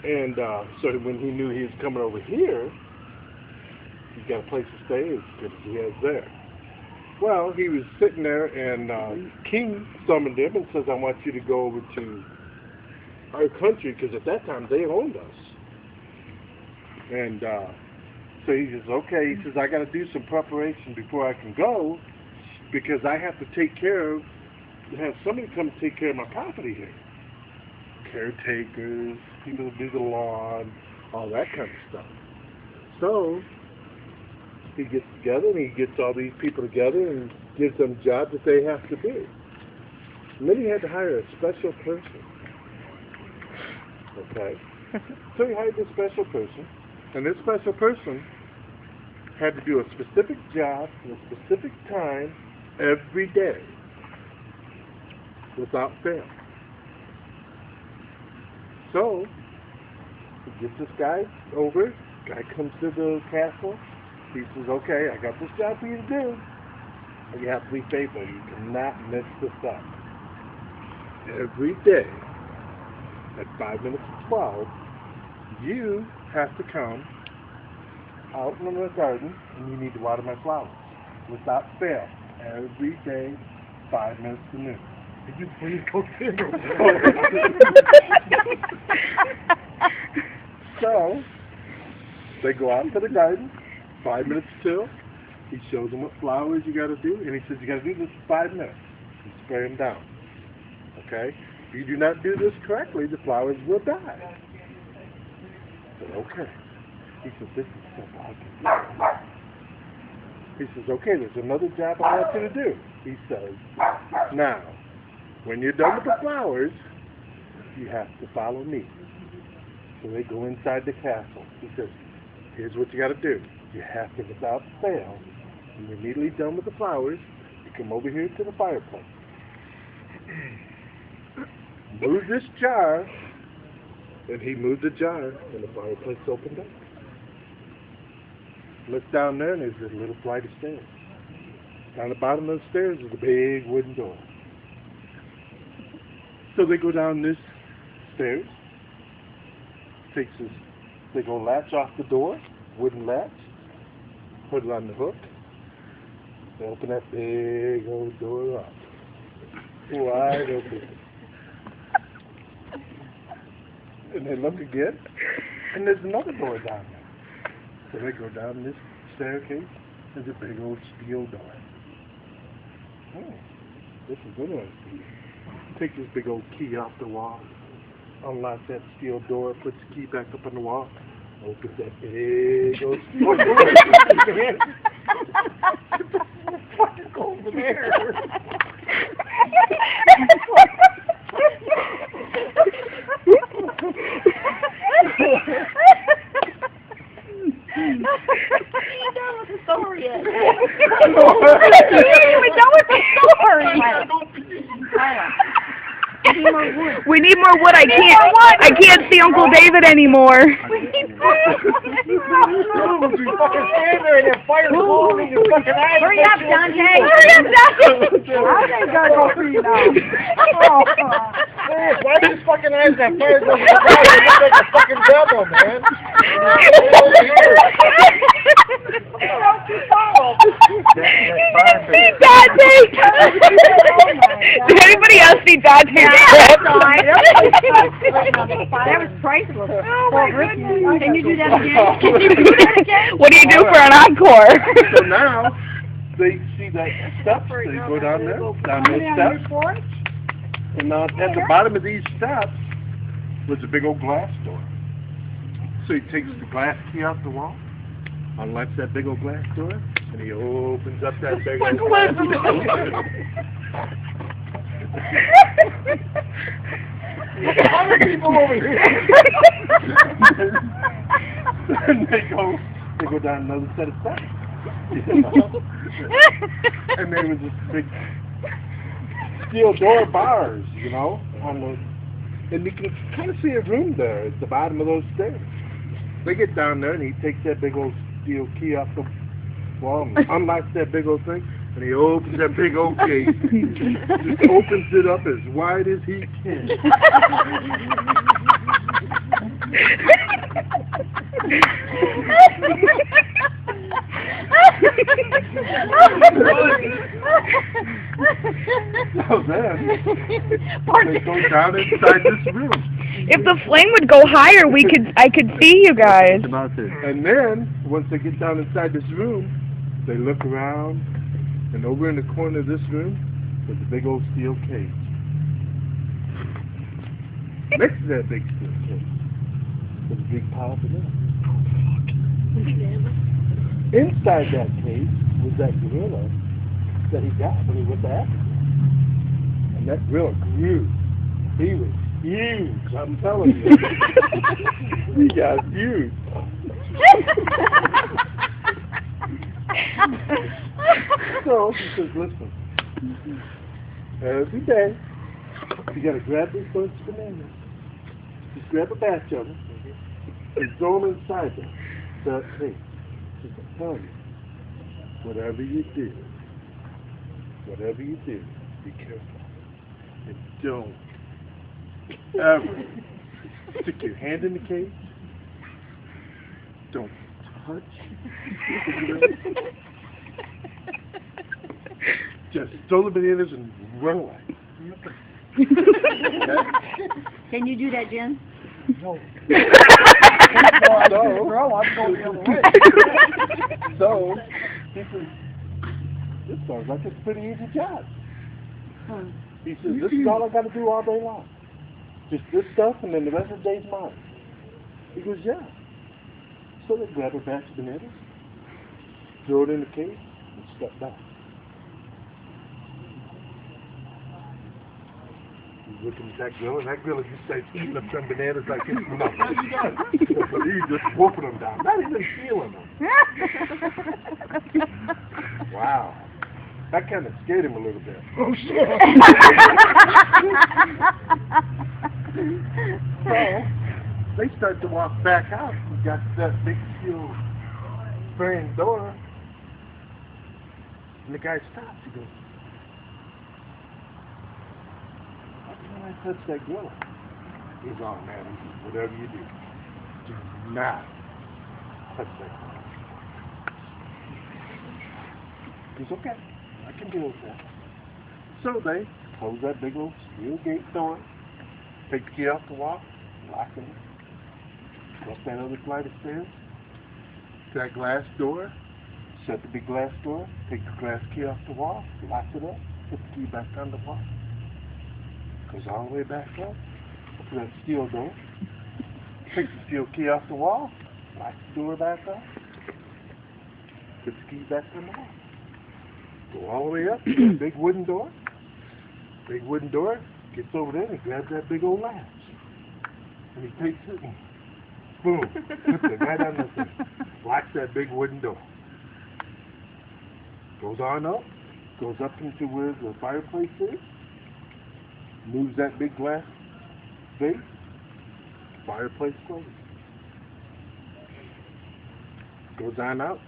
And so when he knew he was coming over here, he got a place to stay as good as he has there. Well, he was sitting there, and King summoned him and says, I want you to go over to our country, because at that time they owned us. And so he says, okay, he says, I got to do some preparation before I can go, because I have to have somebody come take care of my property here. Caretakers, people who do the lawn, all that kind of stuff. So he gets together and he gets all these people together and gives them jobs that they have to do. And then he had to hire a special person. Okay? So he hired this special person, and this special person had to do a specific job in a specific time every day without fail. So he gets this guy over. Guy comes to the castle. He says, okay, I got this job for you to do. But you have to be faithful. You cannot mess this up. Every day at 5 minutes to 12, you have to come out in the garden and you need to water my flowers without fail. Every day, 5 minutes to noon. Could you please go So, they go out to the garden, 5 minutes till. He shows them what flowers you got to do, and he says, you got to do this for 5 minutes. And spray them down. Okay? If you do not do this correctly, the flowers will die. I said, okay. He says, this is simple. I can do it. He says, okay, there's another job I want you to do. He says, now, when you're done with the flowers, you have to follow me. So they go inside the castle. He says, here's what you got to do. You have to, without fail, when you're immediately done with the flowers, you come over here to the fireplace. Move this jar, and he moved the jar, and the fireplace opened up. Look down there, and there's a little flight of stairs. Down the bottom of the stairs is a big wooden door. So they go down this stairs, takes this big old latch off the door, wooden latch, put it on the hook, they open that big old door up, wide open. And they look again, and there's another door down there. So they go down this staircase, there's a big old steel door. Oh, this is interesting. Take this big old key off the wall, unlock that steel door, puts the key back up on the wall, opens that big old steel door. Fucking go over there. You're done with the story yet. You're even done with the story. We need more wood. I can't see Uncle David anymore. We need more wood. You fucking stand there and that fire's blowing in your fucking eyes. Hurry up, Donte. Hurry up, Donte. I think I go for you now. Oh, why are these fucking eyes that fire goes in your eyes? You look like a fucking devil, man. Donte! Did anybody else see Donte? That was priceless. Oh my goodness. Can you do that again? Can you do that again? What do you do for an encore? So now, they see that steps, they go down there, down those steps. And now at the bottom of these steps was a big old glass door. So he takes the glass key out the wall, unlocks that big old glass door, and he opens up that big old glass door. How many people over here? And they go down another set of steps. You know? And there was this big steel door bars, you know, on the, and you can kind of see a room there at the bottom of those stairs. They get down there and he takes that big old steel key off the wall and unlocks that big old thing, and he opens that big old gate, just opens it up as wide as he can. So then, they go down inside this room. If the flame would go higher, I could see you guys. And then, once they get down inside this room, they look around, and over in the corner of this room, there's a big old steel cage. Next to that big steel cage, there's a big pile of bananas. Inside that cage was that gorilla that he got when he went to Africa. And that gorilla grew. He was huge, I'm telling you. He got huge. So he says, listen, every day you gotta grab this bunch of bananas, just grab a batch of them, and throw them inside them. But hey, just to tell you, whatever you do, be careful. And don't ever stick your hand in the cage. Don't touch the bananas. Just throw the bananas and run away. Can you do that, Jen? No. So, so, he says, this sounds like it's a pretty easy job. He says, this is all I got to do all day long. Just this stuff, and then the rest of the day's mine. He goes, yeah. So they grab a batch of bananas, throw it in the cage, and step back. He's looking at that gorilla, and that gorilla just starts eating up some bananas like it's nothing. But he's just wolfing them down, not even feeling them. Wow. That kind of scared him a little bit. Oh, shit. So, they start to walk back out. We got that big steel frame door. And the guy stops. He goes, why can't I touch that gorilla? He's on, man. He says, whatever you do, do not touch that gorilla. He goes, okay, I can deal with that. So they close that big old steel gate door, take the key off the wall, lock it. Go up that other flight of stairs, to that glass door, shut the big glass door, take the glass key off the wall, lock it up, put the key back on the wall. Goes all the way back up to that steel door, take the steel key off the wall, lock the door back up, put the key back on the wall. Go all the way up to that big wooden door. Big wooden door, gets over there and grabs that big old latch. And he takes it and boom, puts it right on the thing. Locks that big wooden door. Goes on up, goes up into where the fireplace is, moves that big glass vase, fireplace closes. Goes on out.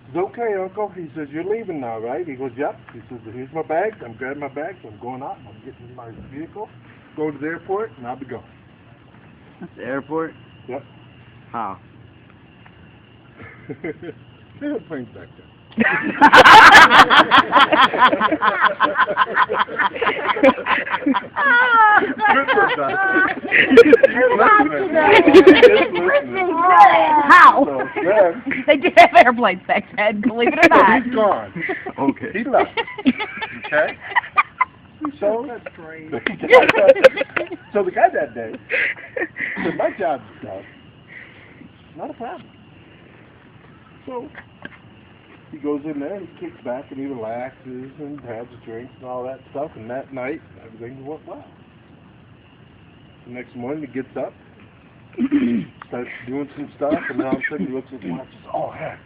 He says, okay, Uncle. He says, you're leaving now, right? He goes, yep. He says, here's my bags. I'm grabbing my bags. I'm going out. I'm getting in my vehicle, going to the airport, and I'll be gone. The airport? Yep. How? They had planes back then. How? So then, They did have airplanes back then, believe it or not. he's gone. Okay. He left. Okay? So, that's crazy. So the guy that day said, my job's done. Not a problem. So, he goes in there and he kicks back and he relaxes and has a drink and all that stuff. And that night, everything went well. The next morning, he gets up, starts doing some stuff, and then all of a sudden he looks at the watch and says, oh, heck,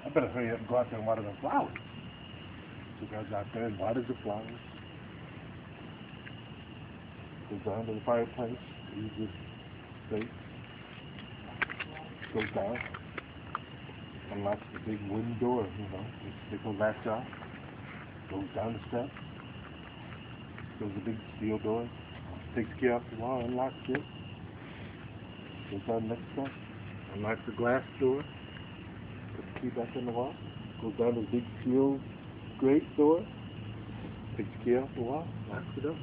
I better hurry up and go out there and water the flowers. So he goes out there and waters the flowers. Goes down to the fireplace, uses his steak, goes down, unlocks the big wooden door, takes the big old latch off, goes down the steps, goes to the big steel door, takes the key off the wall, unlocks it, Goes down next step. Unlocks the glass door. Put the key back in the wall. Goes down to the big steel grate door. Takes the key off the wall. Locks it up.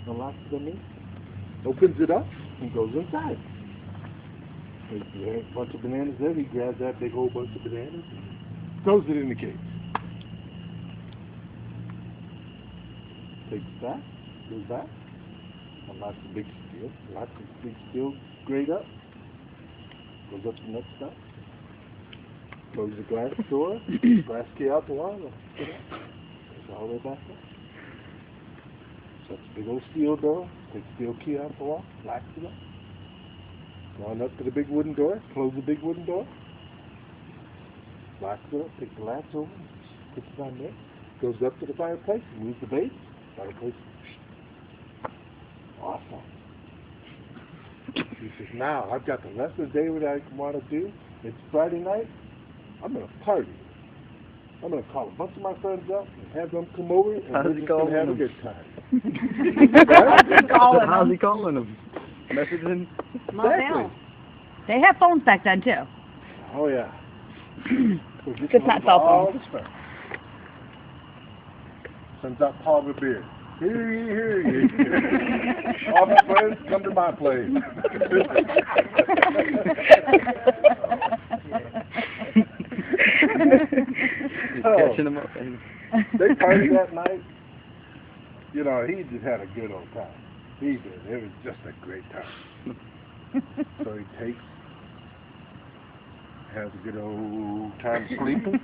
Unlocks it underneath. Opens it up and goes inside. There's a bunch of bananas there. He grabs that big whole bunch of bananas and throws it in the cage. Takes it back. Goes back. Unlocks the big steel. Locks the big steel grate up. Goes up to the next step. Closes the glass door. Glass key out the wall. Goes all the way back up. Shuts the big old steel door. Takes the steel key out the wall. Locks it up. Going up to the big wooden door. Close the big wooden door. Locks it up. Takes the latch over. Puts it on there. Goes up to the fireplace. Moves the base. Fireplace. Awesome. He says, now I've got the rest of the day what I want to do. It's Friday night. I'm going to party. I'm going to call a bunch of my friends up and have them come over and we're just going to have a good time. How's he calling them? Messaging? Exactly. They have phones back then, too. Oh, yeah. Just not cell all phones. the stuff. Sends out Paul Beer. Here. All my friends, come to my place. Catching them up. They partied that night. You know, he just had a good old time. He did. It was just a great time. So he has a good old time sleeping.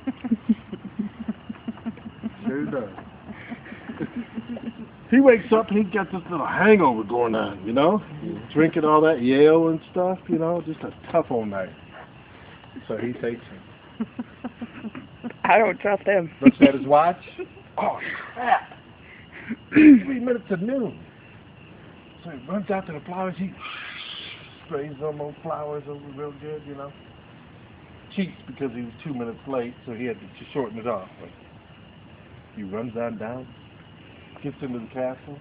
Sure does. He wakes up and he got this little hangover going on, you know? Drinking all that Yale and stuff, you know? Just a tough old night. So he takes him. I don't trust him. Looks at his watch. Oh, crap. 3 minutes of noon. So he runs out to the flowers. He sprays them on flowers over real good, you know? Cheats because he was 2 minutes late, so he had to shorten it off. But he runs on down. Gets into the castle,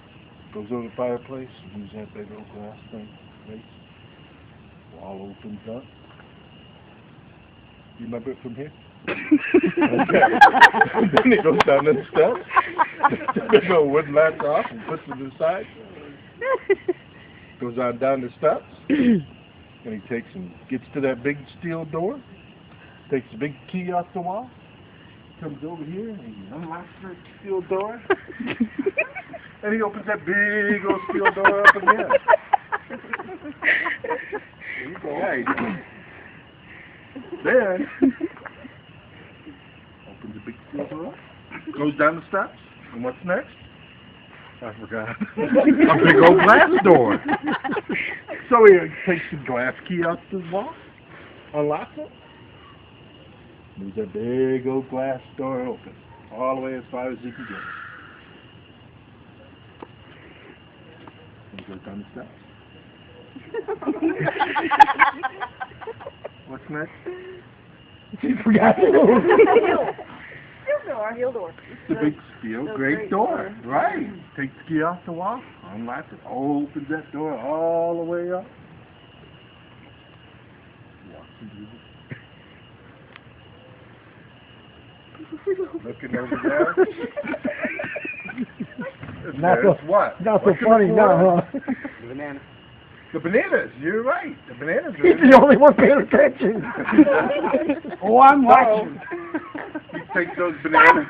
goes over to the fireplace, moves that big old glass thing, face. Wall opens up. You remember it from here? Okay. Then he goes down the steps, the big old wooden latch off and puts it aside. Goes on down the steps, and he takes and gets to that big steel door, takes the big key off the wall, comes over here and he unlocks the steel door and he opens that big old steel door up again. There you go. Yeah, then opens the big steel door, goes down the steps, and what's next? I forgot. A big old glass door. So he takes the glass key out the wall, unlocks it. Moves that big old glass door open, all the way as far as you can get. And goes down the steps. What's next? You forgot the Heel door. The big steel great door. Right. Takes the key off the wall, unlocks it, opens that door all the way up. Walks into looking over there. There's what? Not so funny now, huh? The banana. The bananas, you're right. The bananas are He's the only one paying attention. Oh, I'm watching. He takes those bananas.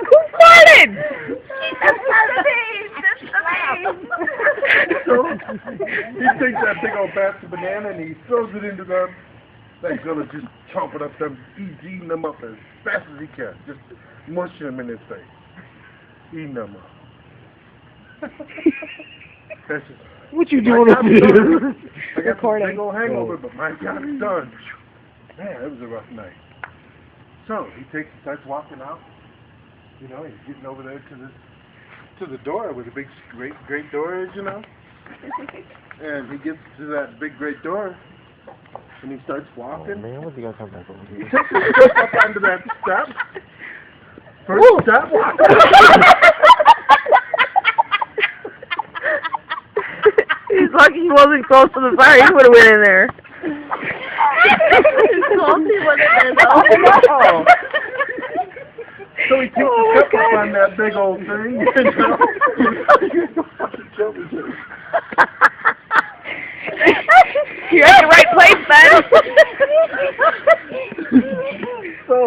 Who farted? So, he takes that big old basket of banana and he throws it into them. That gonna just chomping up them, he's eating them up as fast as he can. Just mushing them in his face. Eating them up. That's just, What you doing up here? I got this big old hangover, but my God, it's done. Man, it was a rough night. So he starts walking out. You know, he's getting over there to the door where the big great door is, you know. And he gets to that big great door, and he starts walking. Oh, man, what's he gonna come back over He here? takes a step up onto that step. First step. lucky he wasn't close to the fire. He would have went in there. Oh. So he takes the cup up on that big old thing, you know? You're at the right place, Ben. So,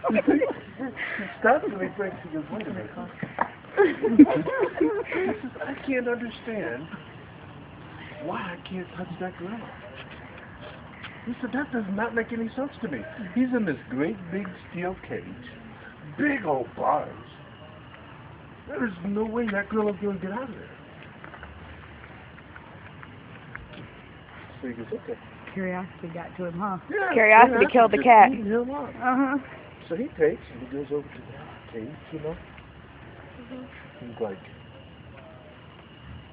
he stops and he thinks, he goes, wait a minute. He says, I can't understand why I can't touch that gorilla. He said, that does not make any sense to me. He's in this great big steel cage, big old bars. There's no way that gorilla's going to get out of there. So he goes, okay. Curiosity got to him, huh? Yeah, Curiosity killed the cat. eating him up. Uh-huh. So he takes and he goes over to that cage, you know. He's like,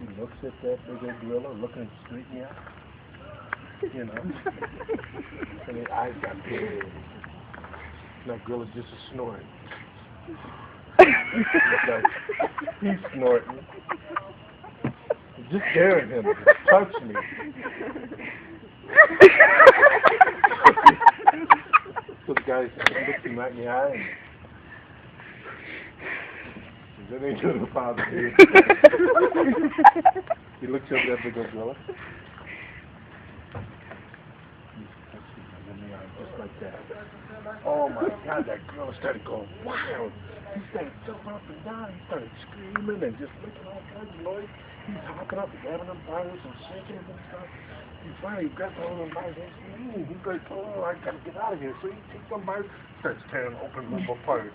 he looks at that big old gorilla looking straight in the eye. You know. And his eyes got big. And that gorilla's just snoring. He's snorting. Just daring him to touch me. So the guy looks him right in the eye and says, that ain't gonna bother you. He looks up at that big old gorilla. Just like that. Oh my God, that gorilla started going wild. He started jumping up and down. He started screaming and just making all kinds of noise. He's hopping up and grabbing them bars and shaking them and stuff. He finally grabs all of them bars and he's like, oh, I gotta get out of here. So he takes some bars, starts tearing open them apart.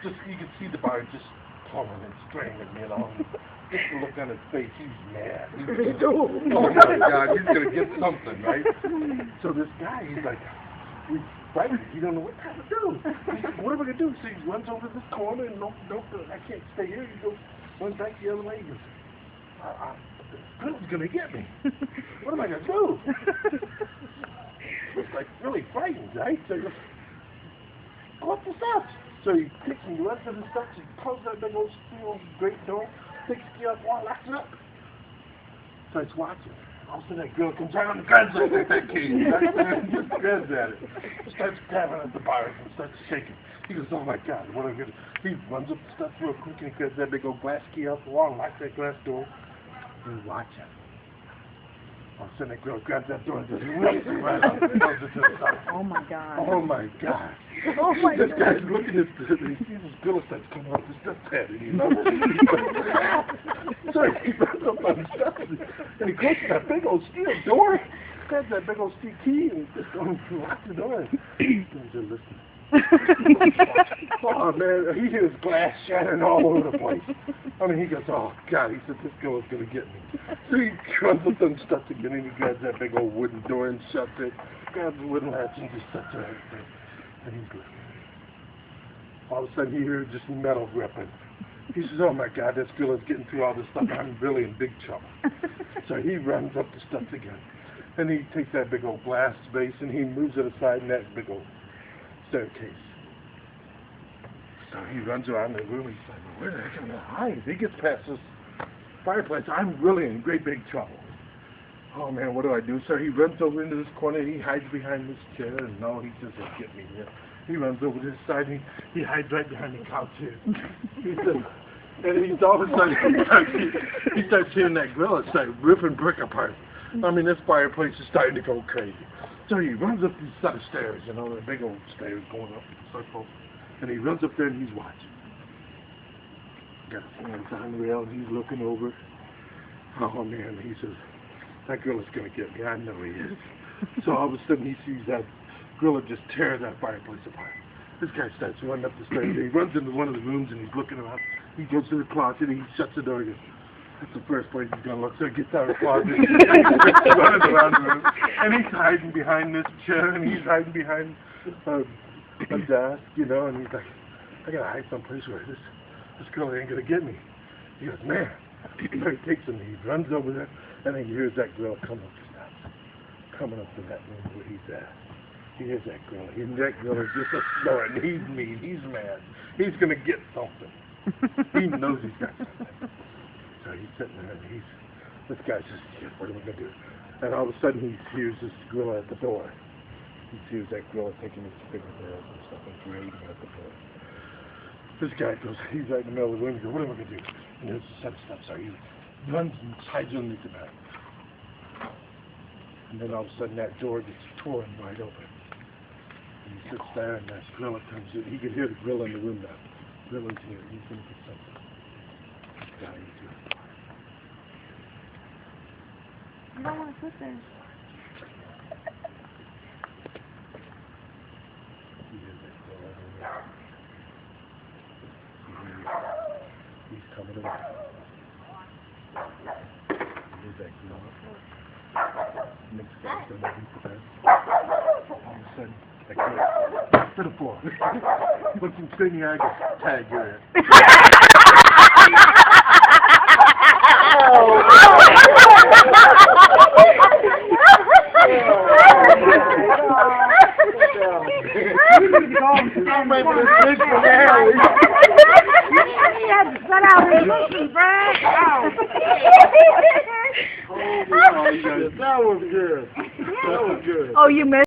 Just you can see the bar just pulling and straining, you know. Just the look on his face, he's mad. Oh my God, he's gonna get something, right? So this guy, he's like, he's frightened. He don't know what to do. What am I gonna do? So he runs over this corner and nope, I can't stay here. He goes, runs back the other way. He goes, this girl's gonna get me. What am I gonna do? He's like really frightened, right? So he goes, go up the steps. So he takes and he runs to the steps. He pulls that big old steel great door. Takes the up, locks it up. Starts watching. All of a sudden that girl comes out and grabs at that key. Just grabs at it. Starts grabbing at the bars and starts shaking. He goes, oh my God, what am I going to do? He runs up the steps real quick and he grabs that big old glass key off the wall and locks that glass door. And he's watching. All of a sudden that girl grabs that door and just rips it right out and throws it to the side. Oh my God. Oh my God. Oh my This God. guy's looking at this, he sees this gorilla starts coming off the step pad, you know. So he runs up on the steps and he goes to that big old steel door, grabs that big old steel key and just locks the door and just listening. Oh man, he hears glass shattering all over the place. I mean, he goes, oh God, he said, this girl is going to get me. So he runs up them steps again and he grabs that big old wooden door and shuts it, grabs the wooden latch and just shuts it. And he's listening. All of a sudden he hears just metal ripping. He says, oh my God, this girl is getting through all this stuff. I'm really in big trouble. So he runs up the steps again. And he takes that big old glass base and he moves it aside in that big old staircase. So he runs around the room. He's like, where the heck am I hide? He gets past this fireplace. I'm really in great big trouble. Oh man, what do I do? So he runs over into this corner. He hides behind this chair. And no, he says, he'll get me here. He runs over to this side. And he hides right behind the couch here. He says, and he's all of a sudden he starts hearing that gorilla start ripping brick apart. I mean, this fireplace is starting to go crazy. So he runs up these set of stairs, you know, the big old stairs going up in a circle. And he runs up there and he's watching. Got his hands on the rail and he's looking over. Oh man, he says, that gorilla's going to get me. I know he is. So all of a sudden he sees that gorilla just tear that fireplace apart. This guy starts running up the stairs. He runs into one of the rooms and he's looking around. He goes to the closet and he shuts the door and goes, that's the first place he's going to look. So he gets out of the closet and he's running around the room. And he's hiding behind this chair and he's hiding behind a desk, you know, and he's like, I got to hide someplace where this girl ain't going to get me. He goes, man. So he takes him, he runs over there, and he hears that girl come up the steps, coming up to that room where he's at. He hears that girl, and that girl is just a snorting. He's mean, he's mad. He's going to get something. He knows he's got something. So he's sitting there, and he's This guy says, "Shit, what are we going to do?" And all of a sudden he hears this gorilla at the door. He hears that gorilla taking his fingernails and stuff and grating at the door. This guy goes, he's right in the middle of the room. He goes, "What am I going to do?" And there's the steps are. He runs and hides underneath the bed. And then all of a sudden that door gets torn wide open. And he sits there and that gorilla comes in. He can hear the gorilla in the room now. Gorilla's here. He's going to get something. This guy is here. You don't want to sit there. He hears that gorilla in the room. He's coming around. Here's that gorilla. Next guy's going to beat the bed. All of a sudden, that gorilla to the floor. Put some stinging eye, tag your in. That was good. That was good. Oh, you missed.